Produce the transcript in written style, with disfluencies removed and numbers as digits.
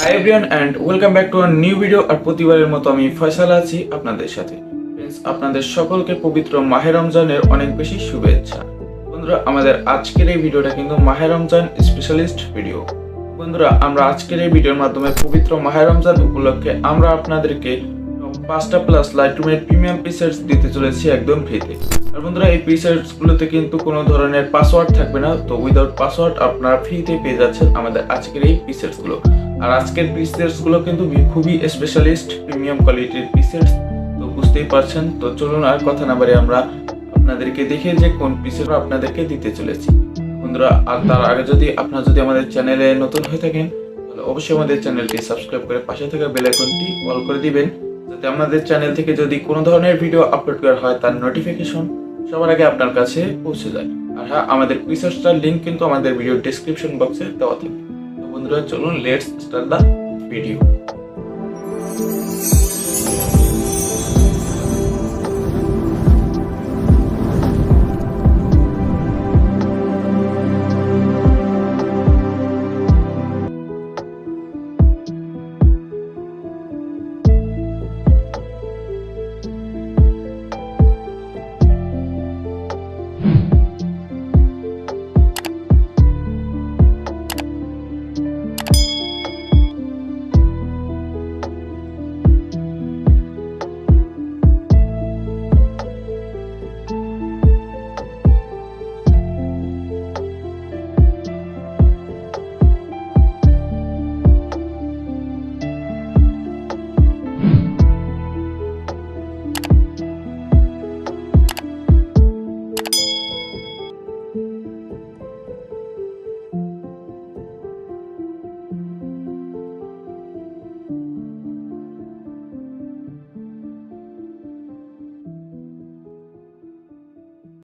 High everyone and welcome back to a new video. আর প্রতিবারের মতো আমি ফয়সাল আছি আপনাদের সাথে। ফ্রেন্ডস, আপনাদের সকলকে পবিত্র মাহে রমজানের অনেক বেশি শুভেচ্ছা। বন্ধুরা, আমাদের আজকের এই ভিডিওটা কিন্তু মাহে রমজান স্পেশালিস্ট ভিডিও। বন্ধুরা, আমরা আজকের এই ভিডিওর মাধ্যমে পবিত্র মাহে রমজান উপলক্ষে আমরা আপনাদেরকে 5টা প্লাস লাইটরুমের প্রিমিয়াম প্রিসেটস দিতে চলেছি একদম ফ্রিতে। আর বন্ধুরা, এই প্রিসেটস গুলোতে কিন্তু কোনো ধরনের পাসওয়ার্ড থাকবে না, তো উইদাউট পাসওয়ার্ড আপনারা ফ্রিতে পেয়ে যাচ্ছেন আমাদের আজকের এই প্রিসেটস গুলো। আর আজকের প্রিসেটস গুলো কিন্তু খুবই স্পেশালিস্ট প্রিমিয়াম কোয়ালিটির প্রিসেটস, তো বুঝতেই পারছেন। তো চলুন আর কথা না বাড়িয়ে আমরা আপনাদেরকে দেখে যে কোন প্রিসেট আপনাদেরকে দিতে চলেছি। বন্ধুরা, আর তার আগে আপনারা যদি আমাদের চ্যানেলে নতুন হয়ে থাকেন তাহলে অবশ্যই আমাদের চ্যানেলটি সাবস্ক্রাইব করে পাশে থাকা বেল আইকনটি অল করে দিবেন, যাতে আমাদের চ্যানেল থেকে যদি কোনো ধরনের ভিডিও আপলোড করা হয় তার নোটিফিকেশন সবার আগে আপনার কাছে পৌঁছে যায়। আর হ্যাঁ, আমাদের প্রিসেটসটার লিঙ্ক কিন্তু আমাদের ভিডিও ডেসক্রিপশন বক্সে দেওয়া থাকবে। তো বন্ধুরা, চলুন লেটস স্টার্ট দ্য ভিডিও।